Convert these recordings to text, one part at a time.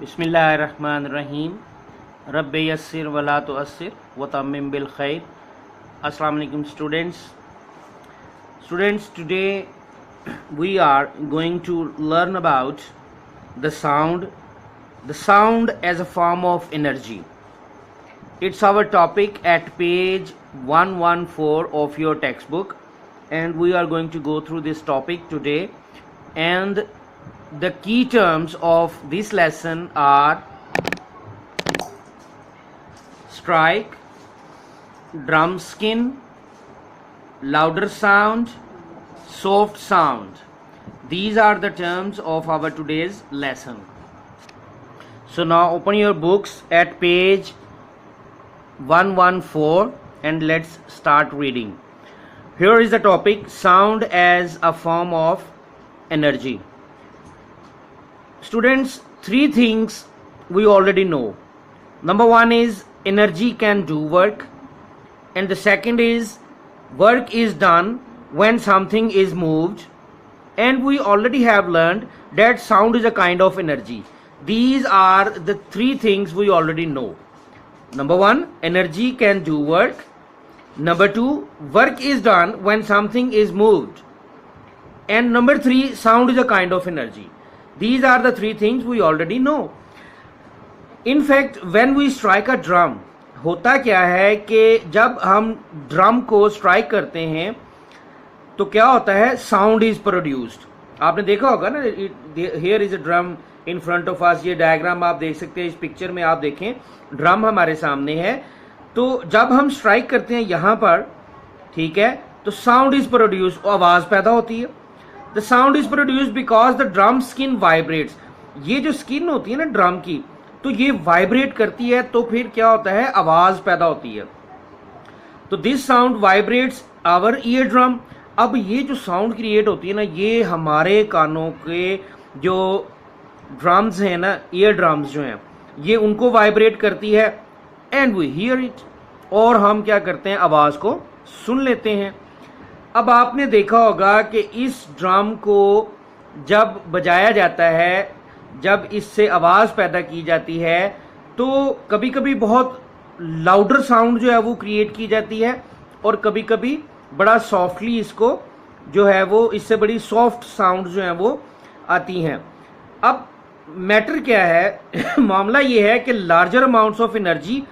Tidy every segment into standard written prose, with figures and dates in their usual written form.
बिस्मिल्लाहिर्रहमानिर्रहीम। रब्बे यस्सिर वला तुअस्सिर व तम्मिम बिल खैर। अस्सलाम वालेकुम students, today we are going to learn about the sound as a form of energy. It's our topic at page 114 of your textbook, and we are going to go through this topic today. And the key terms of this lesson are strike, drum skin, louder sound, soft sound. These are the terms of our today's lesson. So now open your books at page 114 and let's start reading. Here is the topic: sound as a form of energy. Students, three things we already know. Number one is energy can do work, and the second is work is done when something is moved, and we already have learned that sound is a kind of energy. These are the three things we already know. Number one, energy can do work. Number two, work is done when something is moved. And number three, sound is a kind of energy. These are the three things we already know. In fact, when we strike a drum, होता क्या है कि जब हम drum को strike करते हैं तो क्या होता है, साउंड इज प्रोड्यूस्ड. आपने देखा होगा ना, here is a drum in front of us. ये डायग्राम आप देख सकते हैं. इस पिक्चर में आप देखें, ड्रम हमारे सामने है. तो जब हम स्ट्राइक करते हैं यहाँ पर, ठीक है, तो साउंड इज प्रोड्यूस्ड, आवाज पैदा होती है. The sound is produced because the drum skin vibrates. ये जो स्किन होती है ना ड्रम की, तो ये वाइब्रेट करती है, तो फिर क्या होता है, आवाज पैदा होती है. तो this sound vibrates our eardrum. अब ये जो साउंड क्रिएट होती है ना, ये हमारे कानों के जो ड्रम्स हैं ना, ईयर ड्रम्स जो हैं, ये उनको वाइब्रेट करती है. एंड वी हियर इट, और हम क्या करते हैं, आवाज को सुन लेते हैं. अब आपने देखा होगा कि इस ड्रम को जब बजाया जाता है, जब इससे आवाज पैदा की जाती है, तो कभी कभी बहुत लाउडर साउंड जो है वो क्रिएट की जाती है, और कभी कभी बड़ा सॉफ्टली इसको जो है वो, इससे बड़ी सॉफ्ट साउंड जो है वो आती हैं. अब मैटर क्या है मामला ये है कि larger amounts of energy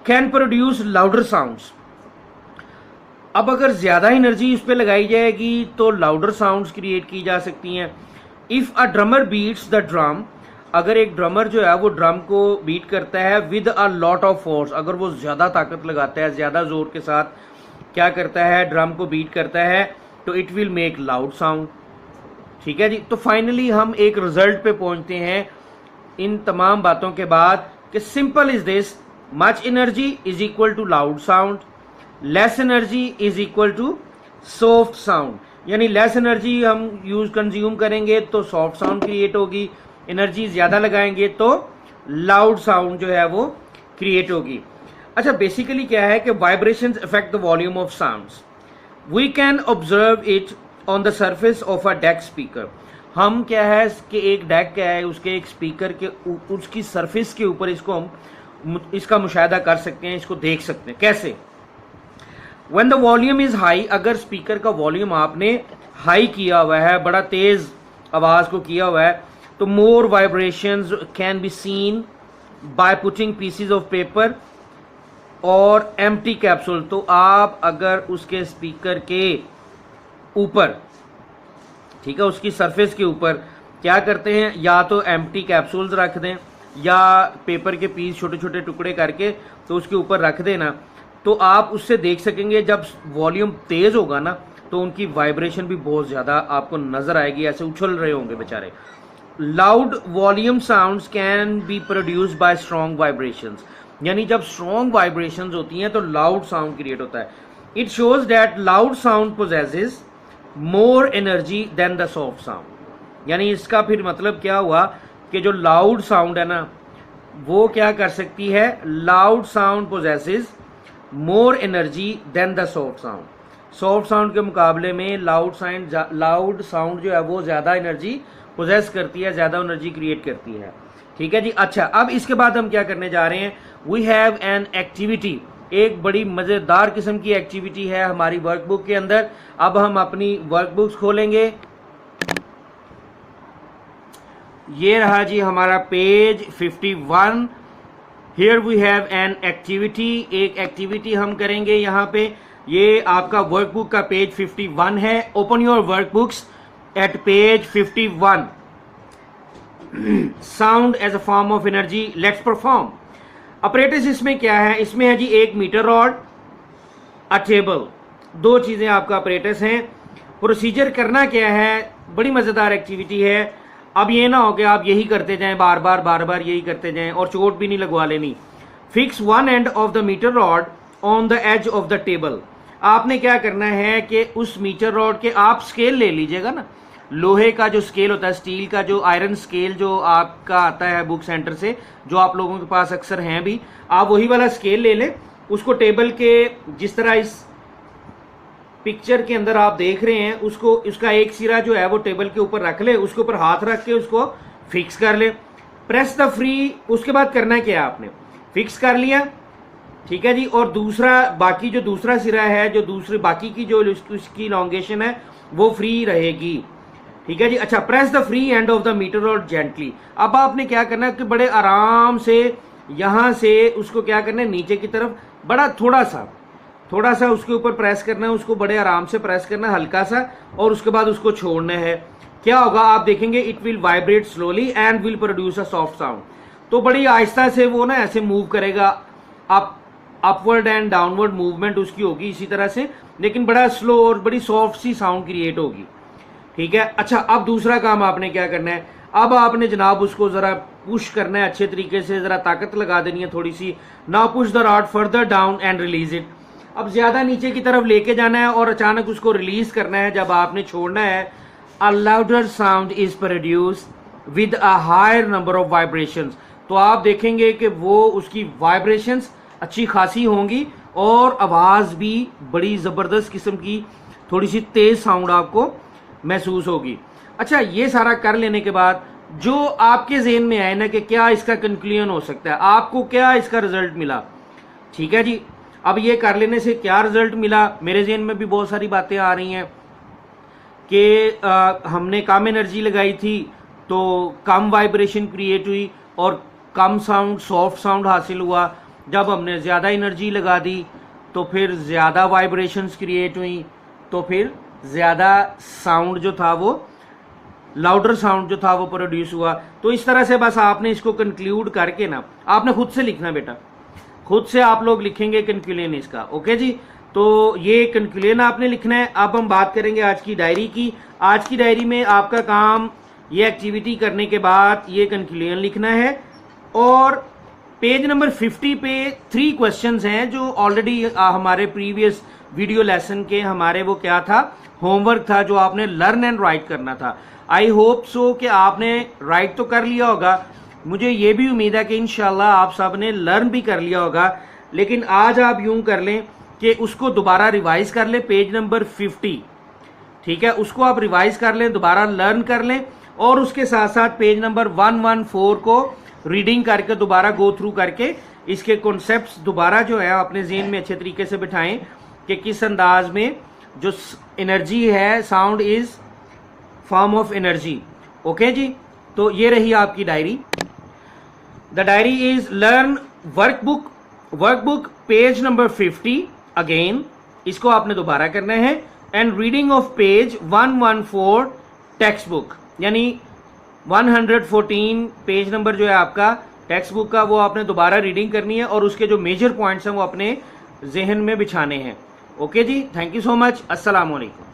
can produce louder sounds. अब अगर ज्यादा एनर्जी इस पे लगाई जाएगी तो लाउडर साउंड्स क्रिएट की जा सकती हैं. If a drummer beats the drum, अगर एक ड्रमर जो है वो ड्रम को बीट करता है with a lot of force, अगर वो ज्यादा ताकत लगाता है, ज्यादा जोर के साथ क्या करता है, ड्रम को बीट करता है, तो it will make loud sound. ठीक है जी. तो फाइनली हम एक रिजल्ट पे पहुंचते हैं इन तमाम बातों के बाद कि simple is this: much energy is equal to loud sound, less energy is equal to soft sound. यानी लेस एनर्जी हम कंज्यूम करेंगे तो सॉफ्ट साउंड क्रिएट होगी, एनर्जी ज्यादा लगाएंगे तो लाउड साउंड जो है वो क्रिएट होगी. अच्छा, बेसिकली क्या है कि vibrations affect the volume of sounds. We can observe it on the surface of a deck speaker. हम क्या है कि एक डेक क्या है, उसके एक स्पीकर के उसकी सरफेस के ऊपर इसको हम इसका मुशाहिदा कर सकते हैं, इसको देख सकते हैं. कैसे? When the volume is high, अगर स्पीकर का वॉल्यूम आपने हाई किया हुआ है, बड़ा तेज आवाज को किया हुआ है, तो more vibrations can be seen by putting pieces of paper और एम्प्टी कैप्सूल. तो आप अगर उसके स्पीकर के ऊपर, ठीक है, उसकी सरफेस के ऊपर क्या करते हैं, या तो एम्प्टी कैप्सूल्स रख दें या पेपर के पीस छोटे छोटे टुकड़े करके तो उसके ऊपर रख देना, तो आप उससे देख सकेंगे जब वॉल्यूम तेज होगा ना, तो उनकी वाइब्रेशन भी बहुत ज्यादा आपको नजर आएगी, ऐसे उछल रहे होंगे बेचारे. Loud volume sounds can be produced by strong vibrations. यानी जब स्ट्रॉन्ग वाइब्रेशंस होती हैं तो लाउड साउंड क्रिएट होता है. It shows that loud sound possesses more energy than the soft sound. यानी इसका फिर मतलब क्या हुआ कि जो लाउड साउंड है ना, वो क्या कर सकती है, loud sound possesses more energy than the soft sound. Soft sound के मुकाबले में लाउड साउंड जो है वो ज़्यादा एनर्जी पोजेस करती है, ज़्यादा एनर्जी क्रिएट करती है. ठीक है जी। अच्छा, अब इसके बाद हम क्या करने जा रहे हैं, वी हैव एन एक्टिविटी, एक बड़ी मजेदार किस्म की एक्टिविटी है हमारी वर्कबुक के अंदर। अब हम अपनी वर्कबुक्स खोलेंगे, ये रहा जी हमारा page 51। Here we have an activity, एक एक्टिविटी हम करेंगे यहाँ पे। ये आपका वर्कबुक का पेज 51 है। Open your workbooks at page 51। Sound as a form of energy, let's perform. Apparatus इसमें क्या है, इसमें है जी एक मीटर रॉड, अ टेबल, दो चीजें आपका अपरेटस हैं। प्रोसीजर करना क्या है, बड़ी मजेदार एक्टिविटी है। अब ये ना हो कि आप यही करते जाएं, बार बार यही करते जाएं और चोट भी नहीं लगवा लेनी। Fix one end of the metre rod on the edge of the table. आपने क्या करना है कि उस मीटर रॉड के आप स्केल ले लीजिएगा ना, लोहे का जो स्केल होता है, स्टील का जो आयरन स्केल जो आपका आता है बुक सेंटर से, जो आप लोगों के पास अक्सर हैं भी, आप वही वाला स्केल ले लें। उसको टेबल के जिस तरह इस पिक्चर के अंदर आप देख रहे हैं, उसको उसका एक सिरा जो है वो टेबल के ऊपर रख ले, उसके ऊपर हाथ रख के उसको फिक्स कर ले। प्रेस द फ्री, उसके बाद करना क्या है, आपने फिक्स कर लिया, ठीक है जी। और दूसरा, बाकी जो दूसरा सिरा है, जो दूसरी बाकी की जो उसकी लॉन्गेशन है वो फ्री रहेगी, ठीक है जी। अच्छा, press the free end of the metre rod gently. अब आपने क्या करना है कि बड़े आराम से यहां से उसको क्या करना है, नीचे की तरफ बड़ा थोड़ा सा उसके ऊपर प्रेस करना है, उसको बड़े आराम से प्रेस करना है, हल्का सा, और उसके बाद उसको छोड़ना है। क्या होगा आप देखेंगे, it will vibrate slowly and will produce a soft sound. तो बड़ी आहिस्ता से वो ना ऐसे मूव करेगा, अपवर्ड एंड डाउनवर्ड मूवमेंट उसकी होगी इसी तरह से, लेकिन बड़ा स्लो और बड़ी सॉफ्ट सी साउंड क्रिएट होगी, ठीक है। अच्छा, अब दूसरा काम आपने क्या करना है, अब आपने जनाब उसको जरा पुश करना है अच्छे तरीके से, जरा ताकत लगा देनी है थोड़ी सी। Now push the rod further down and release it. अब ज्यादा नीचे की तरफ लेके जाना है और अचानक उसको रिलीज करना है। जब आपने छोड़ना है, a louder sound is produced with a higher number of vibrations. तो आप देखेंगे कि वो उसकी वाइब्रेशंस अच्छी खासी होंगी और आवाज भी बड़ी जबरदस्त किस्म की, थोड़ी सी तेज साउंड आपको महसूस होगी। अच्छा, ये सारा कर लेने के बाद जो आपके ज़हन में आए ना कि क्या इसका कंक्लूजन हो सकता है, आपको क्या इसका रिजल्ट मिला, ठीक है जी। अब ये कर लेने से क्या रिजल्ट मिला, मेरे ज़हन में भी बहुत सारी बातें आ रही हैं कि हमने कम एनर्जी लगाई थी तो कम वाइब्रेशन क्रिएट हुई और कम साउंड, सॉफ्ट साउंड हासिल हुआ। जब हमने ज़्यादा एनर्जी लगा दी तो फिर ज़्यादा वाइब्रेशंस क्रिएट हुई, तो फिर ज़्यादा साउंड जो था वो, लाउडर साउंड जो था वो प्रोड्यूस हुआ। तो इस तरह से बस आपने इसको कंक्लूड करके ना, आपने खुद से लिखना बेटा, खुद से आप लोग लिखेंगे कंक्लूजन इसका, ओके जी। तो ये कंक्लूजन आपने लिखना है। अब हम बात करेंगे आज की डायरी की। आज की डायरी में आपका काम ये एक्टिविटी करने के बाद ये कंक्लूजन लिखना है, और पेज नंबर 50 पे 3 क्वेश्चंस हैं जो ऑलरेडी हमारे प्रीवियस वीडियो लेसन के हमारे वो क्या था, होमवर्क था, जो आपने लर्न एंड राइट करना था। आई होप सो कि आपने राइट तो कर लिया होगा, मुझे ये भी उम्मीद है कि इंशाल्लाह आप सब ने लर्न भी कर लिया होगा। लेकिन आज आप यूं कर लें कि उसको दोबारा रिवाइज कर लें, पेज नंबर 50, ठीक है, उसको आप रिवाइज कर लें, दोबारा लर्न कर लें, और उसके साथ साथ पेज नंबर 114 को रीडिंग करके दोबारा गो थ्रू करके इसके कॉन्सेप्ट्स दोबारा जो है अपने ज़हन में अच्छे तरीके से बिठाएं कि किस अंदाज में जो एनर्जी है, sound is form of energy, okay जी। तो ये रही आपकी diary. The diary is learn workbook page number 50 again, इसको आपने दोबारा करना है, and reading of page 114 text book, यानी 114 पेज नंबर जो है आपका टेक्स्ट बुक का, वो आपने दोबारा रीडिंग करनी है और उसके जो मेजर पॉइंट्स हैं वो अपने जहन में बिछाने हैं, ओके जी। थैंक यू सो मच, अस्सलाम वालेकुम।